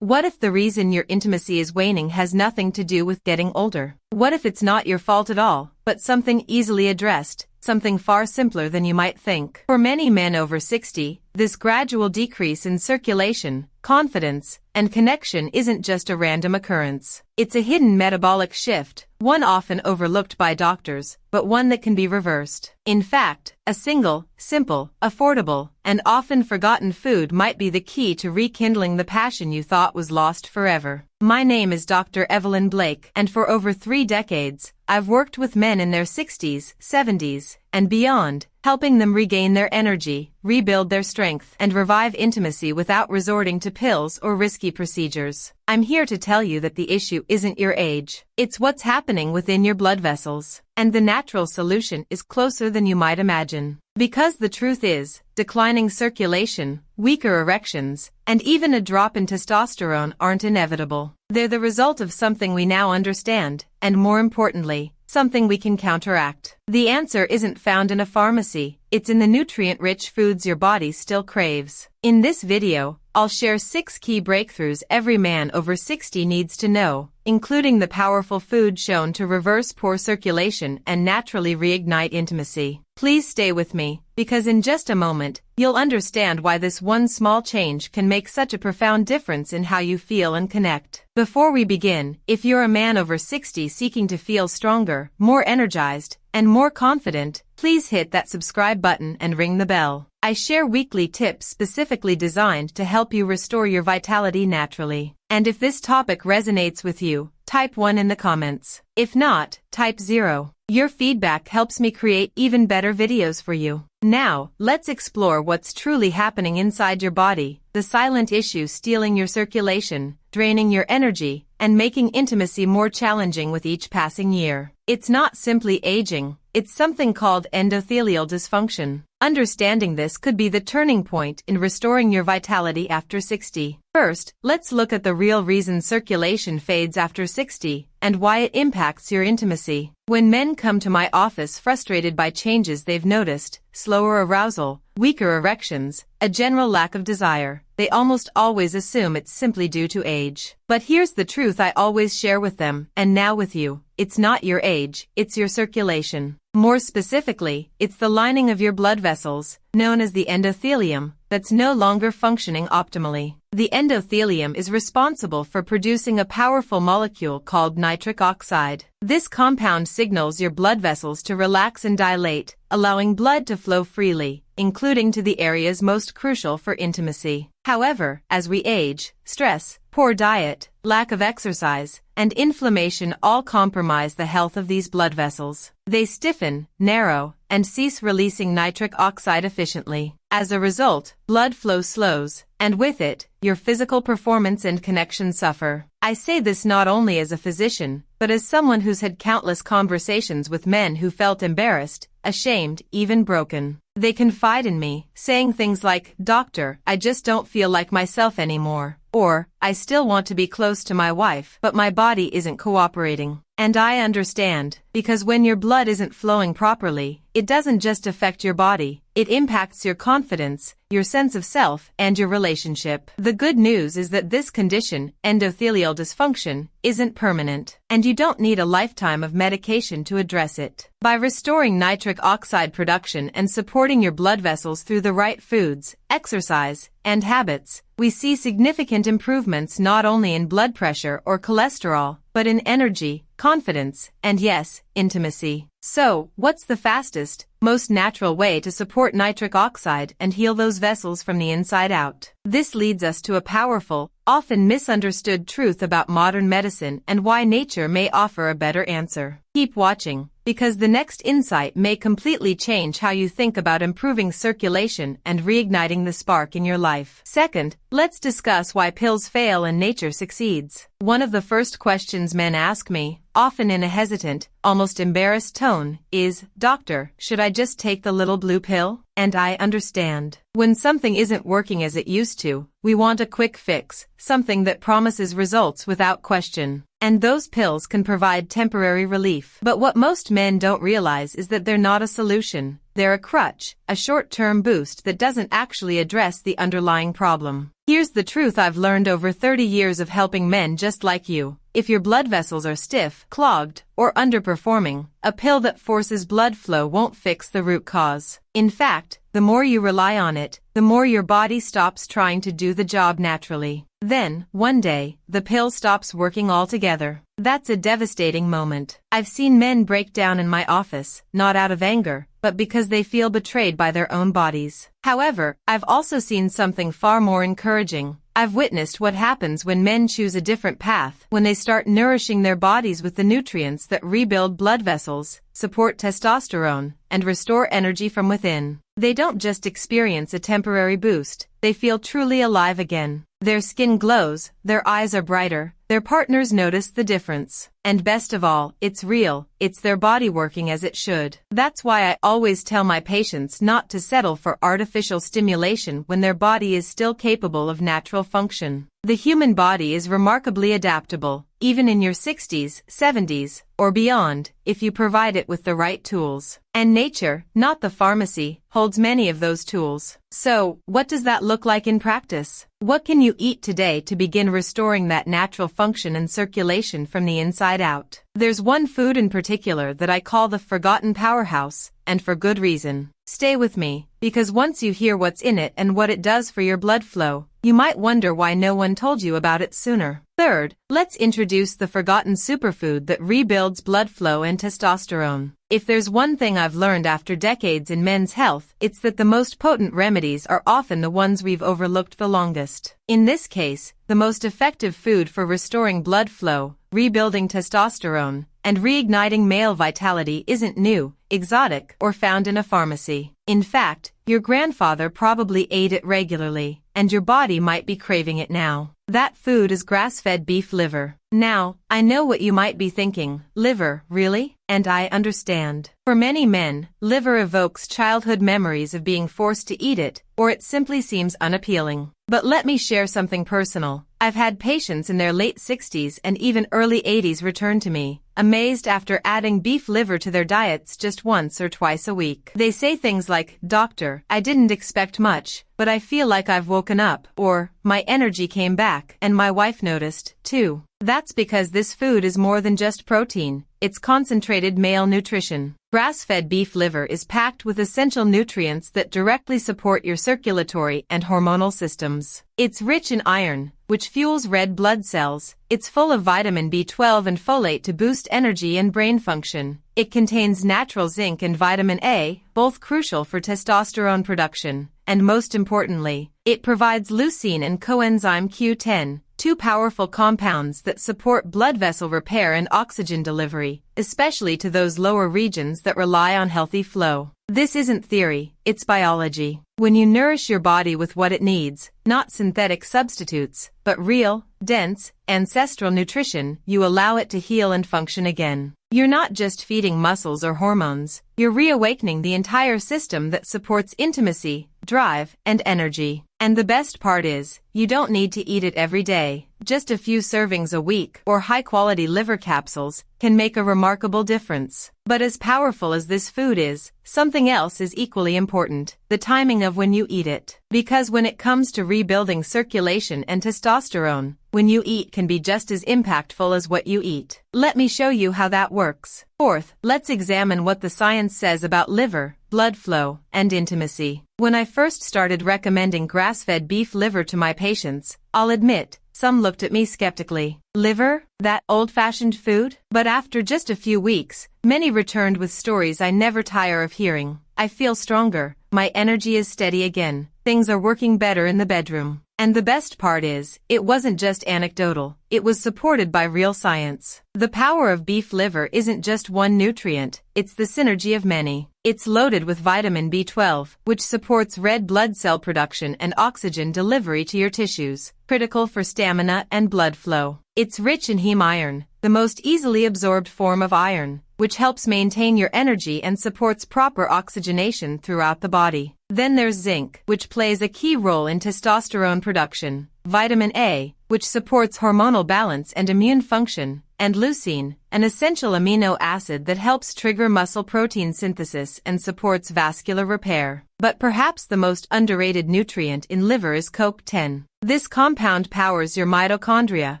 What if the reason your intimacy is waning has nothing to do with getting older? What if it's not your fault at all, but something easily addressed, something far simpler than you might think? For many men over 60, this gradual decrease in circulation, confidence, and connection isn't just a random occurrence. It's a hidden metabolic shift, one often overlooked by doctors, but one that can be reversed. In fact, a single, simple, affordable, and often forgotten food might be the key to rekindling the passion you thought was lost forever. My name is Dr. Evelyn Blake, and for over 3 decades, I've worked with men in their 60s, 70s, and beyond, helping them regain their energy, rebuild their strength, and revive intimacy without resorting to pills or risky procedures. I'm here to tell you that the issue isn't your age. It's what's happening within your blood vessels. And the natural solution is closer than you might imagine. Because the truth is, declining circulation, weaker erections, and even a drop in testosterone aren't inevitable. They're the result of something we now understand, and more importantly, something we can counteract. The answer isn't found in a pharmacy, it's in the nutrient-rich foods your body still craves. In this video, I'll share 6 key breakthroughs every man over 60 needs to know, including the powerful food shown to reverse poor circulation and naturally reignite intimacy. Please stay with me, because in just a moment, you'll understand why this one small change can make such a profound difference in how you feel and connect. Before we begin, if you're a man over 60 seeking to feel stronger, more energized, and more confident, please hit that subscribe button and ring the bell. I share weekly tips specifically designed to help you restore your vitality naturally. And if this topic resonates with you, type 1 in the comments. If not, type 0. Your feedback helps me create even better videos for you. Now, let's explore what's truly happening inside your body, the silent issue stealing your circulation, draining your energy, and making intimacy more challenging with each passing year. It's not simply aging, it's something called endothelial dysfunction. Understanding this could be the turning point in restoring your vitality after 60. First, let's look at the real reason circulation fades after 60, and why it impacts your intimacy. When men come to my office frustrated by changes they've noticed, slower arousal, weaker erections, a general lack of desire, they almost always assume it's simply due to age. But here's the truth I always share with them, and now with you. It's not your age, it's your circulation. More specifically, it's the lining of your blood vessels, known as the endothelium, that's no longer functioning optimally. The endothelium is responsible for producing a powerful molecule called nitric oxide. This compound signals your blood vessels to relax and dilate, allowing blood to flow freely, including to the areas most crucial for intimacy. However, as we age, stress, poor diet, lack of exercise, and inflammation all compromise the health of these blood vessels. They stiffen, narrow, and cease releasing nitric oxide efficiently. As a result, blood flow slows, and with it, your physical performance and connection suffer. I say this not only as a physician, but as someone who's had countless conversations with men who felt embarrassed, ashamed, even broken. They confide in me, saying things like, "Doctor, I just don't feel like myself anymore," or, "I still want to be close to my wife, but my body isn't cooperating." And I understand, because when your blood isn't flowing properly, it doesn't just affect your body, it impacts your confidence, your sense of self, and your relationship. The good news is that this condition, endothelial dysfunction, isn't permanent, and you don't need a lifetime of medication to address it. By restoring nitric oxide production and supporting your blood vessels through the right foods, exercise, and habits, we see significant improvements not only in blood pressure or cholesterol, but in energy, confidence, and yes, intimacy. So, what's the fastest, most natural way to support nitric oxide and heal those vessels from the inside out? This leads us to a powerful, often misunderstood truth about modern medicine and why nature may offer a better answer. Keep watching, because the next insight may completely change how you think about improving circulation and reigniting the spark in your life. Second, let's discuss why pills fail and nature succeeds. One of the first questions men ask me, often in a hesitant, almost embarrassed tone, is, "Doctor, should I just take the little blue pill?" And I understand. When something isn't working as it used to, we want a quick fix, something that promises results without question. And those pills can provide temporary relief. But what most men don't realize is that they're not a solution. They're a crutch, a short-term boost that doesn't actually address the underlying problem. Here's the truth I've learned over 30 years of helping men just like you. If your blood vessels are stiff, clogged, or underperforming, a pill that forces blood flow won't fix the root cause. In fact, the more you rely on it, the more your body stops trying to do the job naturally. Then, one day, the pill stops working altogether. That's a devastating moment. I've seen men break down in my office, not out of anger, but because they feel betrayed by their own bodies. However, I've also seen something far more encouraging. I've witnessed what happens when men choose a different path, when they start nourishing their bodies with the nutrients that rebuild blood vessels, support testosterone, and restore energy from within. They don't just experience a temporary boost, they feel truly alive again. Their skin glows, their eyes are brighter, their partners notice the difference. And best of all, it's real, it's their body working as it should. That's why I always tell my patients not to settle for artificial stimulation when their body is still capable of natural function. The human body is remarkably adaptable, even in your 60s, 70s, or beyond, if you provide it with the right tools. And nature, not the pharmacy, holds many of those tools. So, what does that look like in practice? What can you eat today to begin restoring that natural function and circulation from the inside out? There's one food in particular that I call the forgotten powerhouse, and for good reason. Stay with me, because once you hear what's in it and what it does for your blood flow, you might wonder why no one told you about it sooner. Third, let's introduce the forgotten superfood that rebuilds blood flow and testosterone. If there's one thing I've learned after decades in men's health, it's that the most potent remedies are often the ones we've overlooked the longest. In this case, the most effective food for restoring blood flow, rebuilding testosterone, and reigniting male vitality isn't new, exotic, or found in a pharmacy. In fact, your grandfather probably ate it regularly, and your body might be craving it now. That food is grass-fed beef liver. Now, I know what you might be thinking, liver, really? And I understand. For many men, liver evokes childhood memories of being forced to eat it, or it simply seems unappealing. But let me share something personal. I've had patients in their late 60s and even early 80s return to me, amazed after adding beef liver to their diets just once or twice a week. They say things like, "Doctor, I didn't expect much, but I feel like I've woken up," or, "My energy came back, and my wife noticed, too." That's because this food is more than just protein. It's concentrated male nutrition. Grass-fed beef liver is packed with essential nutrients that directly support your circulatory and hormonal systems. It's rich in iron, which fuels red blood cells. It's full of vitamin B12 and folate to boost energy and brain function. It contains natural zinc and vitamin A, both crucial for testosterone production. And most importantly, it provides leucine and coenzyme Q10, two powerful compounds that support blood vessel repair and oxygen delivery, especially to those lower regions that rely on healthy flow. This isn't theory, it's biology. When you nourish your body with what it needs, not synthetic substitutes, but real, dense, ancestral nutrition, you allow it to heal and function again. You're not just feeding muscles or hormones, you're reawakening the entire system that supports intimacy, drive, and energy. And the best part is, you don't need to eat it every day. Just a few servings a week or high-quality liver capsules can make a remarkable difference. But as powerful as this food is, something else is equally important: the timing of when you eat it. Because when it comes to rebuilding circulation and testosterone, when you eat can be just as impactful as what you eat. Let me show you how that works. Fourth, let's examine what the science says about liver, blood flow, and intimacy. When I first started recommending grass-fed beef liver to my patients, I'll admit, some looked at me skeptically. Liver? That old-fashioned food? But after just a few weeks, many returned with stories I never tire of hearing. I feel stronger, my energy is steady again, things are working better in the bedroom. And the best part is, it wasn't just anecdotal, it was supported by real science. The power of beef liver isn't just one nutrient, it's the synergy of many. It's loaded with vitamin B12, which supports red blood cell production and oxygen delivery to your tissues, critical for stamina and blood flow. It's rich in heme iron, the most easily absorbed form of iron, which helps maintain your energy and supports proper oxygenation throughout the body. Then there's zinc, which plays a key role in testosterone production, vitamin A, which supports hormonal balance and immune function, and leucine, an essential amino acid that helps trigger muscle protein synthesis and supports vascular repair. But perhaps the most underrated nutrient in liver is CoQ10. This compound powers your mitochondria,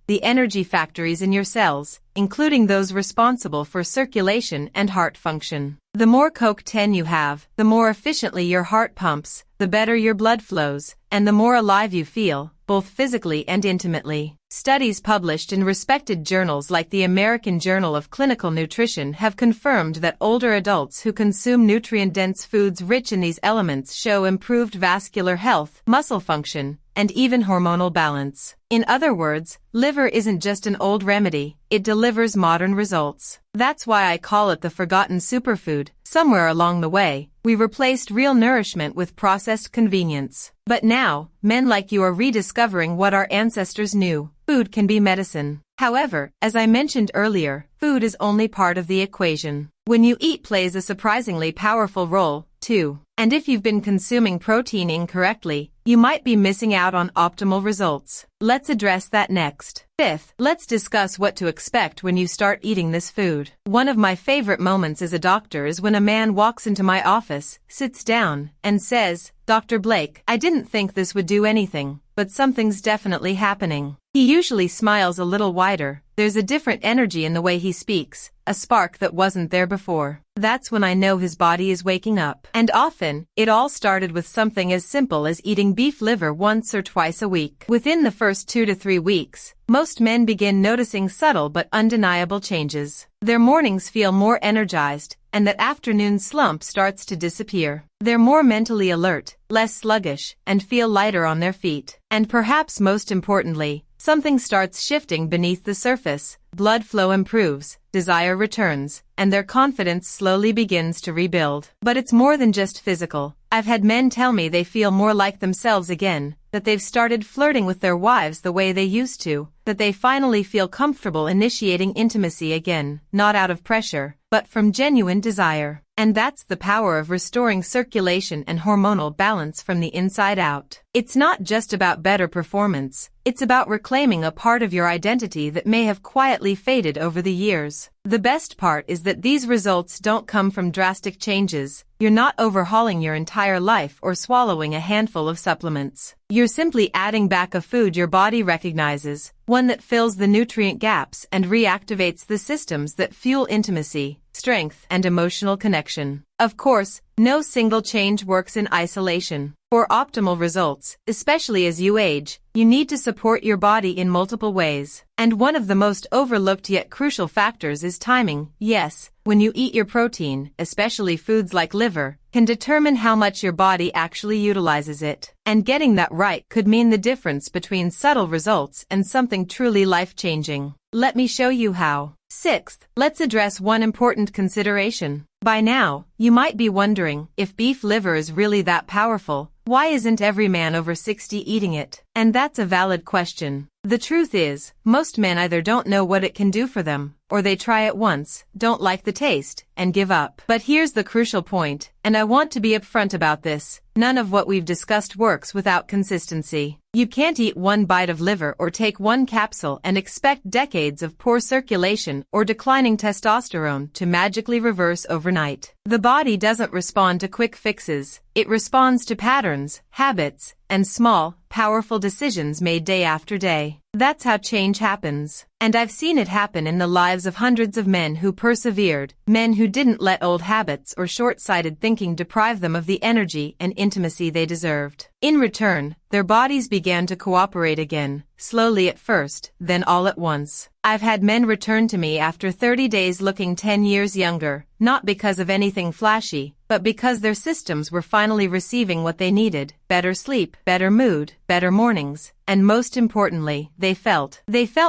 the energy factories in your cells, including those responsible for circulation and heart function. The more CoQ10 you have, the more efficiently your heart pumps, the better your blood flows, and the more alive you feel, both physically and intimately. Studies published in respected journals like the American Journal of Clinical Nutrition have confirmed that older adults who consume nutrient-dense foods rich in these elements show improved vascular health, muscle function, and even hormonal balance. In other words, liver isn't just an old remedy, it delivers modern results. That's why I call it the forgotten superfood. Somewhere along the way, we replaced real nourishment with processed convenience. But now, men like you are rediscovering what our ancestors knew. Food can be medicine. However, as I mentioned earlier, food is only part of the equation. When you eat plays a surprisingly powerful role, too. And if you've been consuming protein incorrectly, you might be missing out on optimal results. Let's address that next. Fifth, let's discuss what to expect when you start eating this food. One of my favorite moments as a doctor is when a man walks into my office, sits down, and says, "Dr. Blake, I didn't think this would do anything, but something's definitely happening." He usually smiles a little wider. There's a different energy in the way he speaks, a spark that wasn't there before. That's when I know his body is waking up. And often, it all started with something as simple as eating beef liver once or twice a week. Within the first 2 to 3 weeks, most men begin noticing subtle but undeniable changes. Their mornings feel more energized, and that afternoon slump starts to disappear. They're more mentally alert, less sluggish, and feel lighter on their feet. And perhaps most importantly, something starts shifting beneath the surface. Blood flow improves, desire returns, and their confidence slowly begins to rebuild. But it's more than just physical. I've had men tell me they feel more like themselves again, that they've started flirting with their wives the way they used to, that they finally feel comfortable initiating intimacy again, not out of pressure, but from genuine desire. And that's the power of restoring circulation and hormonal balance from the inside out. It's not just about better performance, it's about reclaiming a part of your identity that may have quietly faded over the years. The best part is that these results don't come from drastic changes. You're not overhauling your entire life or swallowing a handful of supplements. You're simply adding back a food your body recognizes, one that fills the nutrient gaps and reactivates the systems that fuel intimacy, strength, and emotional connection. Of course, no single change works in isolation. For optimal results, especially as you age, you need to support your body in multiple ways. And one of the most overlooked yet crucial factors is timing. Yes, when you eat your protein, especially foods like liver, can determine how much your body actually utilizes it. And getting that right could mean the difference between subtle results and something truly life-changing. Let me show you how. Sixth, let's address one important consideration. By now, you might be wondering, if beef liver is really that powerful, why isn't every man over 60 eating it? And that's a valid question. The truth is, most men either don't know what it can do for them, or they try it once, don't like the taste, and give up. But here's the crucial point, and I want to be upfront about this. None of what we've discussed works without consistency. You can't eat one bite of liver or take one capsule and expect decades of poor circulation or declining testosterone to magically reverse overnight. The body doesn't respond to quick fixes. It responds to patterns, habits, and small, powerful decisions made day after day. That's how change happens. And I've seen it happen in the lives of hundreds of men who persevered, men who didn't let old habits or short-sighted thinking deprive them of the energy and intimacy they deserved. In return, their bodies began to cooperate again, slowly at first, then all at once. I've had men return to me after 30 days looking 10 years younger, not because of anything flashy, but because their systems were finally receiving what they needed: better sleep, better mood, better mornings, and most importantly, they felt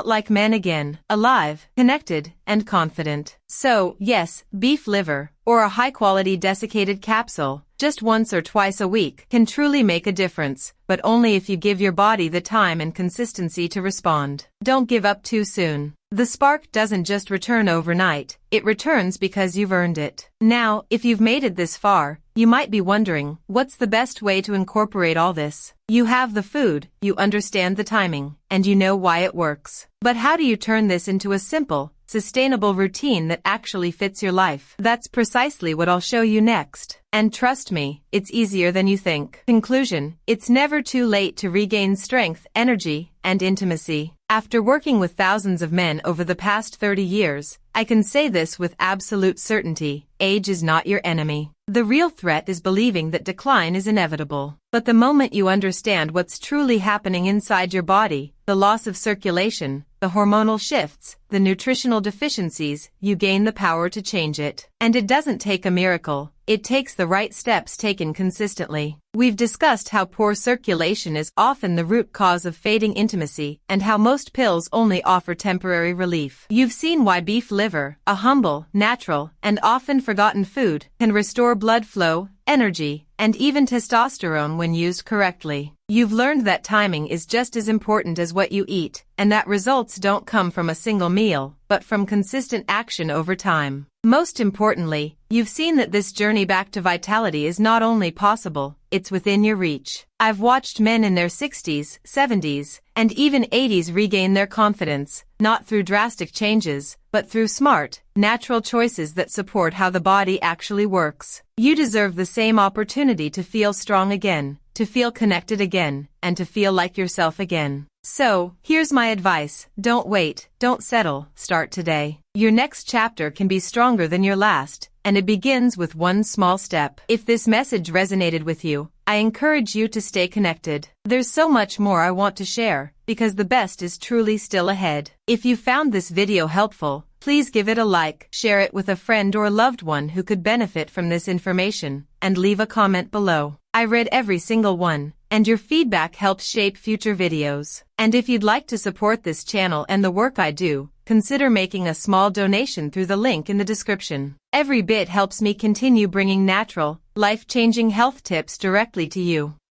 like men again, alive, connected, and confident. So, yes, beef liver, or a high-quality desiccated capsule, just once or twice a week, can truly make a difference, but only if you give your body the time and consistency to respond. Don't give up too soon. The spark doesn't just return overnight, it returns because you've earned it. Now, if you've made it this far, you might be wondering, what's the best way to incorporate all this? You have the food, you understand the timing, and you know why it works. But how do you turn this into a simple, sustainable routine that actually fits your life. That's precisely what I'll show you next. And trust me, it's easier than you think. Conclusion: it's never too late to regain strength, energy, and intimacy. After working with thousands of men over the past 30 years, I can say this with absolute certainty: age is not your enemy. The real threat is believing that decline is inevitable. But the moment you understand what's truly happening inside your body, the loss of circulation, the hormonal shifts, the nutritional deficiencies, you gain the power to change it. And it doesn't take a miracle. It takes the right steps taken consistently. We've discussed how poor circulation is often the root cause of fading intimacy and how most pills only offer temporary relief. You've seen why beef liver, a humble, natural, and often forgotten food, can restore blood flow, energy, and even testosterone when used correctly. You've learned that timing is just as important as what you eat, and that results don't come from a single meal, but from consistent action over time. Most importantly, you've seen that this journey back to vitality is not only possible, it's within your reach. I've watched men in their 60s, 70s, and even 80s regain their confidence, not through drastic changes, but through smart, natural choices that support how the body actually works. You deserve the same opportunity to feel strong again, to feel connected again, and to feel like yourself again. So, here's my advice: don't wait, don't settle, start today. Your next chapter can be stronger than your last, and it begins with one small step. If this message resonated with you, I encourage you to stay connected. There's so much more I want to share, because the best is truly still ahead. If you found this video helpful, please give it a like, share it with a friend or loved one who could benefit from this information, and leave a comment below. I read every single one, and your feedback helps shape future videos. And if you'd like to support this channel and the work I do, consider making a small donation through the link in the description. Every bit helps me continue bringing natural, life-changing health tips directly to you.